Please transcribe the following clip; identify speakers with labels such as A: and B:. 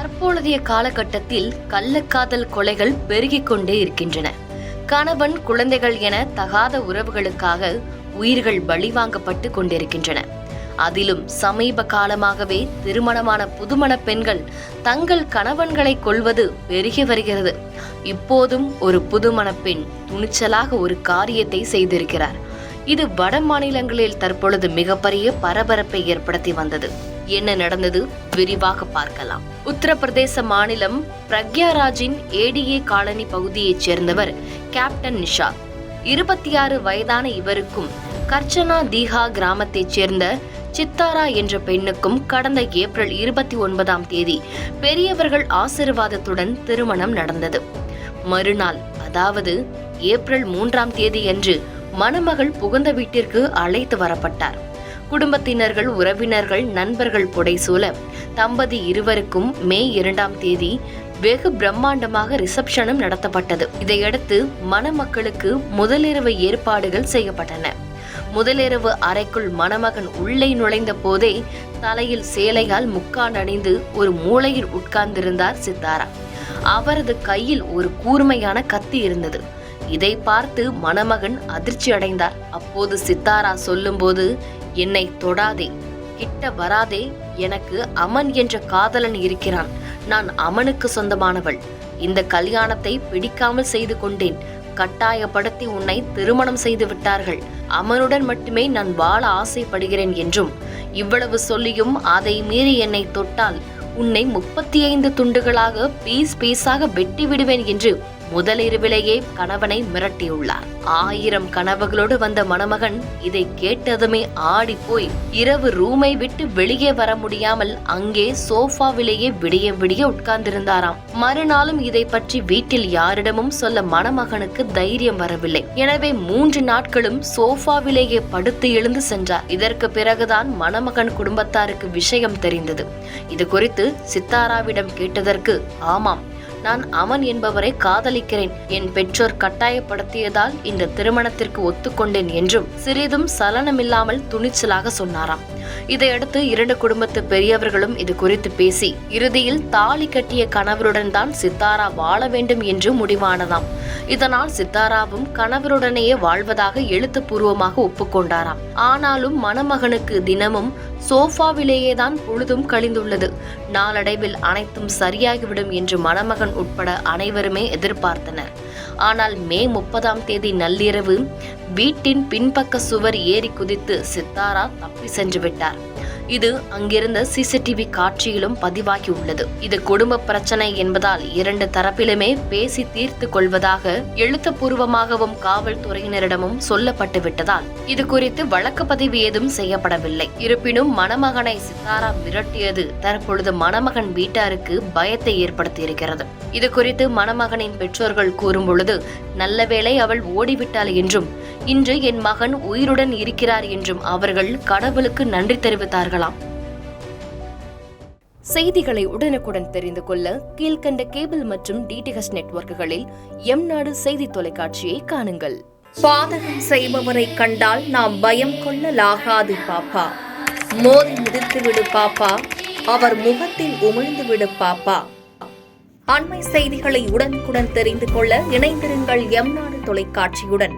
A: தற்போதைய காலகட்டத்தில் கள்ளக்காதல் கொலைகள் பெருகிக் கொண்டே இருக்கின்றன. கணவன் குழந்தைகள் என தகாத உறவுகளுக்காக உயிர்கள் பலிவாங்கப்பட்டு கொண்டிருக்கின்றன. அதிலும் சமீப காலமாகவே திருமணமான புதுமண பெண்கள் தங்கள் கணவன்களை கொல்வது பெருகி வருகிறது. இப்போதும் ஒரு புதுமண பெண் துணிச்சலாக ஒரு காரியத்தை செய்திருக்கிறார். இது வட மாநிலங்களில் தற்பொழுது மிகப்பெரிய பரபரப்பை ஏற்படுத்தி வந்தது. என்ன நடந்தது விரிவாக பார்க்கலாம். உத்தரப்பிரதேச மாநிலம் பிரக்யாராஜின் ஏடிஏ காலனி பகுதியைச் சேர்ந்தவர் கேப்டன் நிஷாத். 26 வயதான இவருக்கும் கர்ச்சனா தீஹா கிராமத்தைச் சேர்ந்த சித்தாரா என்ற பெண்ணுக்கும் கடந்த ஏப்ரல் 29ஆம் தேதி பெரியவர்கள் ஆசீர்வாதத்துடன் திருமணம் நடந்தது. மறுநாள், அதாவது ஏப்ரல் 3ஆம் தேதியன்று மணமகள் புகுந்த வீட்டிற்கு அழைத்து வரப்பட்டார். குடும்பத்தினர்கள், உறவினர்கள், நண்பர்கள் புடைசூழ தம்பதி இருவருக்கும் மே 2ஆம் தேதி வெகு பிரம்மாண்டமாக ரிசப்ஷனும் நடத்தப்பட்டது. இதையடுத்து மணமக்களுக்கு முதலிரவு ஏற்பாடுகள் செய்யப்பட்டன. முதலிரவு அறைக்குள் மணமகன் உள்ளே நுழைந்த போதே தலையில் சேலையால் முக்கான் அணிந்து ஒரு மூலையில் உட்கார்ந்திருந்தார் சித்தாரா. அவரது கையில் ஒரு கூர்மையான கத்தி இருந்தது. இதை பார்த்து மணமகன் அதிர்ச்சி அடைந்தார். அப்போது சித்தாரா சொல்லும்போது, என்னை தொடாதே, கிட்ட வராதே, எனக்கு அமன் என்ற காதலன் இருக்கிறான். நான் அமனுக்கு சொந்தமானவள். இந்த கல்யாணத்தை பிடிக்காமல் செய்து கொண்டேன். கட்டாயப்படுத்தி உன்னை திருமணம் செய்து விட்டார்கள். அமனுடன் மட்டுமே நான் வாழ ஆசைப்படுகிறேன் என்றும், இவ்வளவு சொல்லியும் அதை மீறி என்னை தொட்டால் உன்னை 35 துண்டுகளாக பீஸாக வெட்டி விடுவேன் என்று முதலிரவிலேயே கணவனை மிரட்டியுள்ளார். 1000 கனவுகளோடு வந்த மணமகன் இதை கேட்டதுமே ஆடி போய் இரவு ரூமை விட்டு வெளியே வர முடியாமல் அங்கே சோஃபாவிலேயே விடிய உட்கார்ந்திருந்தாராம். மறுநாளும் இதை பற்றி வீட்டில் யாரிடமும் சொல்ல மணமகனுக்கு தைரியம் வரவில்லை. எனவே 3 நாட்களும் சோஃபாவிலேயே படுத்து எழுந்து சென்றார். இதற்கு பிறகுதான் மணமகன் குடும்பத்தாருக்கு விஷயம் தெரிந்தது. இது குறித்து சித்தாராவிடம் கேட்டதற்கு, ஆமாம், நான் அமன் என்பவரை காதலிக்கிறேன். என் பெற்றோர் கட்டாயப்படுத்தியதால் இந்த திருமணத்திற்கு ஒத்துக்கொண்டேன் என்றும் சிறிதும் சலனமில்லாமல் துணிச்சலாக சொன்னாராம். இதையடுத்து 2 குடும்பத்து பெரியவர்களும் இது குறித்து பேசி இறுதியில் தாலி கட்டிய கணவருடன் தான் சித்தாரா வாழ வேண்டும் என்று முடிவானதாம். இதனால் சித்தாராவும் கணவருடனேயே வாழ்வதாக எழுத்துப்பூர்வமாக ஒப்புக்கொண்டாராம். ஆனாலும் மணமகனுக்கு தினமும் சோஃபாவிலேயே தான் பொழுதும் கழிந்துள்ளது. நாளடைவில் அனைத்தும் சரியாகிவிடும் என்று மணமகன் உட்பட அனைவருமே எதிர்பார்த்தனர். ஆனால் மே 30ஆம் தேதி நள்ளிரவு வீட்டின் பின்பக்க சுவர் ஏறி குதித்து சித்தாரா தப்பி சென்று விட்டார். இது அங்கிருந்த சிசிடிவி காட்சியிலும் பதிவாகி உள்ளது. இது குடும்ப பிரச்சனை என்பதால் 2 தரப்பிலுமே பேசி தீர்த்து கொள்வதாக எழுத்துப்பூர்வமாகவும் காவல்துறையினரிடமும் சொல்லப்பட்டு விட்டதால் இது குறித்து வழக்கு பதிவு ஏதும் செய்யப்படவில்லை. இருப்பினும் மணமகனை சித்தாரா மிரட்டியது தற்பொழுது மணமகன் வீட்டாருக்கு பயத்தை ஏற்படுத்தியிருக்கிறது. இது குறித்து மணமகனின் பெற்றோர்கள் கூறும் பொழுது, நல்லவேளை அவள் ஓடிவிட்டாள் என்றும் இன்று என் மகன் உயிருடன் இருக்கிறார் என்றும் அவர்கள் கடவுளுக்கு நன்றி தெரிவித்தார்களாம். செய்திகளை உடனுக்குடன் தெரிந்து கொள்ள கீழ்கண்ட கேபிள் மற்றும் டிடிஹெச் நெட்வொர்க்குகளில் எம்நாடு செய்தி தொலைக்காட்சியை காணுங்கள்.
B: பாதகம் செய்பவரை கண்டால் நாம் பயம் கொள்ளலாகாது பாப்பா. மோதி மிதித்துவிடு பாப்பா, அவர் முகத்தில் உமிழ்ந்துவிடு பாப்பா. அண்மை செய்திகளை உடனுக்குடன் தெரிந்து கொள்ள இணைந்திருங்கள் எம்நாடு தொலைக்காட்சியுடன்.